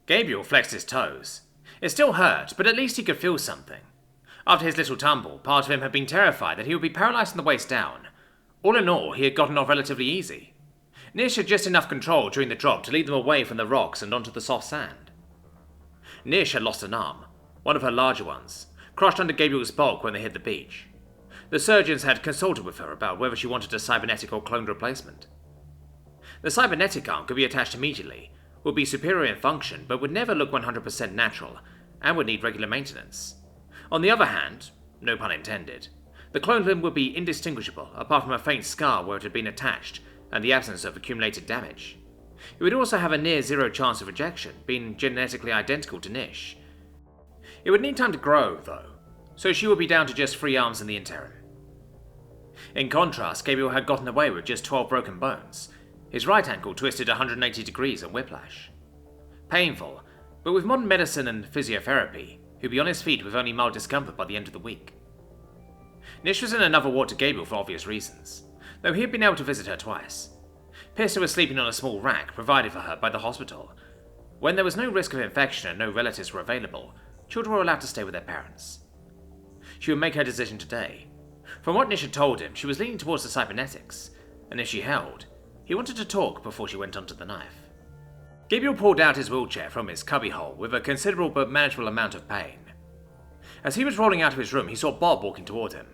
Gabriel flexed his toes. It still hurt, but at least he could feel something. After his little tumble, part of him had been terrified that he would be paralysed from the waist down. All in all, he had gotten off relatively easy. Nish had just enough control during the drop to lead them away from the rocks and onto the soft sand. Nish had lost an arm, one of her larger ones, crushed under Gabriel's bulk when they hit the beach. The surgeons had consulted with her about whether she wanted a cybernetic or cloned replacement. The cybernetic arm could be attached immediately, would be superior in function, but would never look 100% natural, and would need regular maintenance. On the other hand, no pun intended, the cloned limb would be indistinguishable apart from a faint scar where it had been attached and the absence of accumulated damage. It would also have a near zero chance of rejection, being genetically identical to Nish. It would need time to grow, though, so she would be down to just 3 arms in the interim. In contrast, Gabriel had gotten away with just 12 broken bones. His right ankle twisted 180 degrees and whiplash. Painful, but with modern medicine and physiotherapy, he'd be on his feet with only mild discomfort by the end of the week. Nish was in another ward to Gabriel for obvious reasons, though he had been able to visit her twice. Pearson was sleeping on a small rack provided for her by the hospital. When there was no risk of infection and no relatives were available, children were allowed to stay with their parents. She would make her decision today. From what Nish had told him, she was leaning towards the cybernetics, and if she held, he wanted to talk before she went onto the knife. Gabriel pulled out his wheelchair from his cubbyhole with a considerable but manageable amount of pain. As he was rolling out of his room, he saw Bob walking toward him.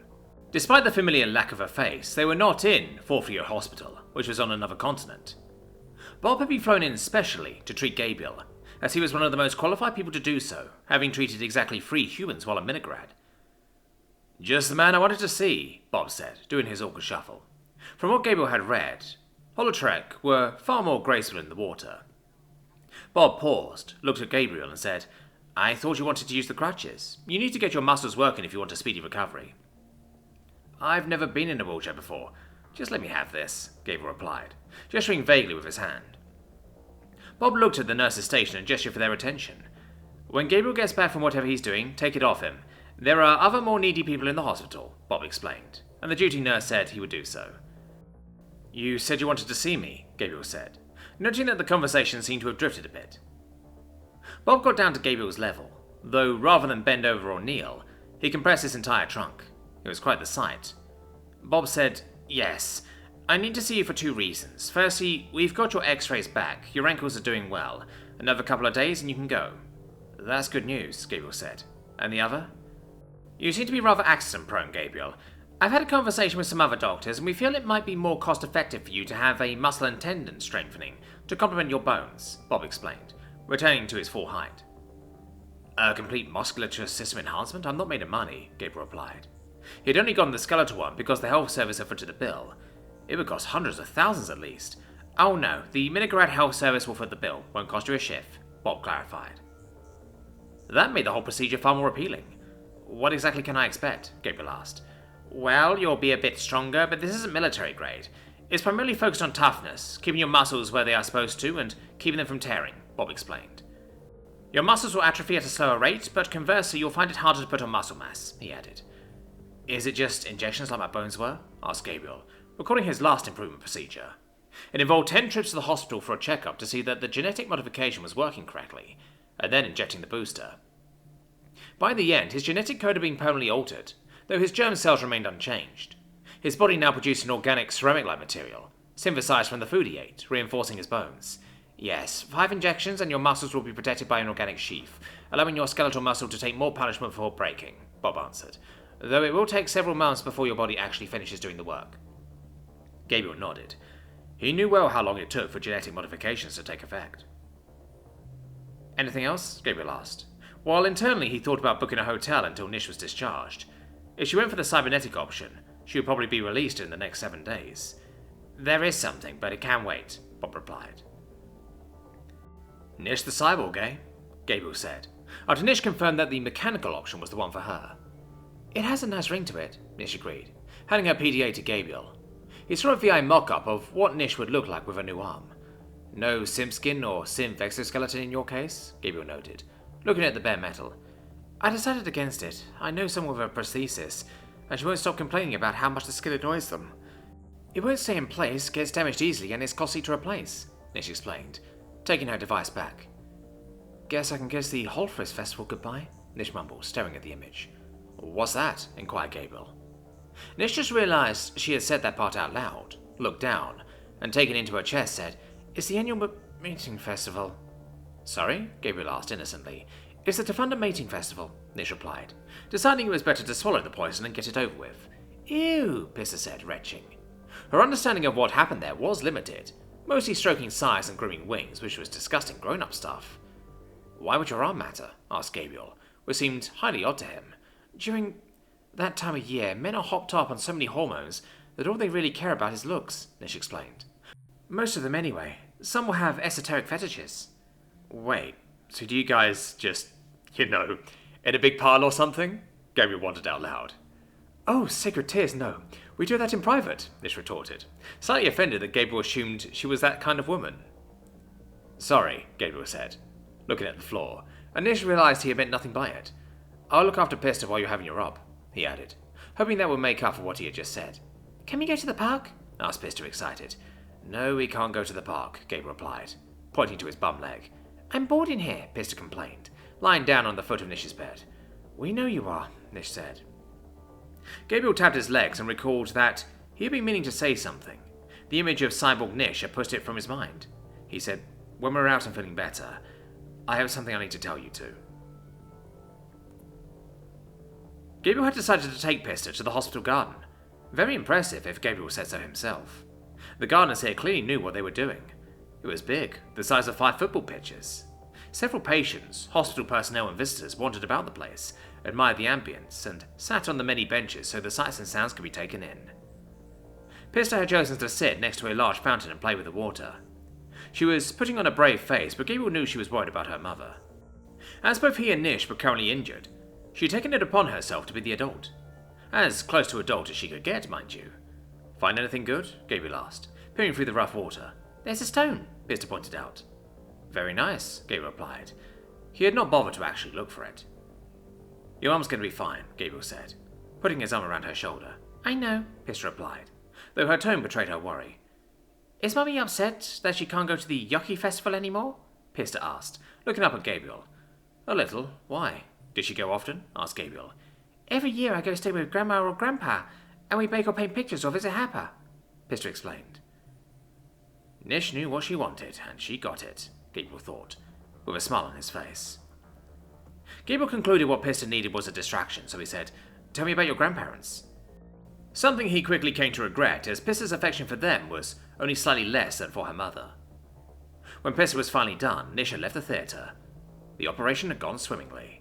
Despite the familiar lack of a face, they were not in 4th Hospital, which was on another continent. Bob had been flown in specially to treat Gabriel, as he was one of the most qualified people to do so, having treated exactly 3 humans while a Minigrad. "Just the man I wanted to see," Bob said, doing his awkward shuffle. From what Gabriel had read, Warutteri were far more graceful in the water. Bob paused, looked at Gabriel and said, "I thought you wanted to use the crutches. You need to get your muscles working if you want a speedy recovery." "I've never been in a wheelchair before. Just let me have this," Gabriel replied, gesturing vaguely with his hand. Bob looked at the nurse's station and gestured for their attention. "When Gabriel gets back from whatever he's doing, take it off him. There are other more needy people in the hospital," Bob explained, and the duty nurse said he would do so. "You said you wanted to see me," Gabriel said, noting that the conversation seemed to have drifted a bit. Bob got down to Gabriel's level, though rather than bend over or kneel, he compressed his entire trunk. It was quite the sight. Bob said, "Yes, I need to see you for 2 reasons. Firstly, we've got your x-rays back, your ankles are doing well. Another couple of days and you can go." "That's good news," Gabriel said. "And the other?" "You seem to be rather accident-prone, Gabriel. I've had a conversation with some other doctors, and we feel it might be more cost-effective for you to have a muscle and tendon strengthening to complement your bones," Bob explained, returning to his full height. "A complete musculature system enhancement? I'm not made of money," Gabriel replied. He had only gotten the skeletal one because the health service had footed the bill. It would cost hundreds of thousands at least. "Oh no, the Minigrad health service will foot the bill. Won't cost you a shift," Bob clarified. That made the whole procedure far more appealing. "What exactly can I expect?" Gabriel asked. "Well, you'll be a bit stronger, but this isn't military grade. It's primarily focused on toughness, keeping your muscles where they are supposed to and keeping them from tearing," Bob explained. "Your muscles will atrophy at a slower rate, but conversely you'll find it harder to put on muscle mass," he added. "Is it just injections like my bones were?" asked Gabriel, recalling his last improvement procedure. It involved 10 trips to the hospital for a checkup to see that the genetic modification was working correctly, and then injecting the booster. By the end, his genetic code had been permanently altered, though his germ cells remained unchanged. His body now produced an organic ceramic-like material, synthesized from the food he ate, reinforcing his bones. "Yes, 5 injections and your muscles will be protected by an organic sheath, allowing your skeletal muscle to take more punishment before breaking," Bob answered, "though it will take several months before your body actually finishes doing the work." Gabriel nodded. He knew well how long it took for genetic modifications to take effect. "Anything else?" Gabriel asked, while internally he thought about booking a hotel until Nish was discharged. If she went for the cybernetic option, she would probably be released in the next 7 days. "There is something, but it can wait," Bob replied. "Nish the cyborg, eh?" Gabriel said, after Nish confirmed that the mechanical option was the one for her. "It has a nice ring to it," Nish agreed, handing her PDA to Gabriel. He saw a VI mock-up of what Nish would look like with a new arm. "No simp skin or synth exoskeleton in your case?" Gabriel noted, looking at the bare metal. "I decided against it. I know someone with a prosthesis, and she won't stop complaining about how much the skin annoys them. It won't stay in place, gets damaged easily, and is costly to replace," Nish explained, taking her device back. Guess I can kiss the Holfrist Festival goodbye, Nish mumbled, staring at the image. What's that? Inquired Gabriel. Nish just realised she had said that part out loud, looked down, and taken into her chest said, It's the annual mating festival. Sorry? Gabriel asked innocently. It's the Tafunda Mating Festival, Nish replied, deciding it was better to swallow the poison and get it over with. Ew, Pista said, retching. Her understanding of what happened there was limited, mostly stroking sighs and grooming wings, which was disgusting grown-up stuff. Why would your arm matter? Asked Gabriel, which seemed highly odd to him. During that time of year, men are hopped up on so many hormones that all they really care about is looks, Nish explained. Most of them anyway. Some will have esoteric fetishes. Wait, so do you guys just, in a big pile or something? Gabriel wondered out loud. Oh, sacred tears, no. We do that in private, Nish retorted, slightly offended that Gabriel assumed she was that kind of woman. Sorry, Gabriel said, looking at the floor, and Nish realised he had meant nothing by it. I'll look after Pista while you're having your rub, he added, hoping that would make up for what he had just said. Can we go to the park? Asked Pista, excited. No, we can't go to the park, Gabriel replied, pointing to his bum leg. I'm bored in here, Pista complained, lying down on the foot of Nish's bed. We know you are, Nish said. Gabriel tapped his legs and recalled that he had been meaning to say something. The image of cyborg Nish had pushed it from his mind. He said, When we're out and feeling better, I have something I need to tell you two. Gabriel had decided to take Pista to the hospital garden. Very impressive, if Gabriel said so himself. The gardeners here clearly knew what they were doing. It was big, the size of 5 football pitches. Several patients, hospital personnel and visitors wandered about the place, admired the ambience, and sat on the many benches so the sights and sounds could be taken in. Pista had chosen to sit next to a large fountain and play with the water. She was putting on a brave face, but Gabriel knew she was worried about her mother. As both he and Nish were currently injured, she had taken it upon herself to be the adult. As close to adult as she could get, mind you. Find anything good? Gabriel asked, peering through the rough water. There's a stone, Pista pointed out. Very nice, Gabriel replied. He had not bothered to actually look for it. Your arm's going to be fine, Gabriel said, putting his arm around her shoulder. I know, Pista replied, though her tone betrayed her worry. Is Mummy upset that she can't go to the Yucky Festival anymore? Pista asked, looking up at Gabriel. A little. Why? Did she go often? Asked Gabriel. Every year I go stay with Grandma or Grandpa, and we bake or paint pictures or visit Happa, Pista explained. Nish knew what she wanted, and she got it, Gabriel thought, with a smile on his face. Gabriel concluded what Pearson needed was a distraction, so he said, Tell me about your grandparents. Something he quickly came to regret, as Pissa's affection for them was only slightly less than for her mother. When Pissa was finally done, Nish had left the theatre. The operation had gone swimmingly.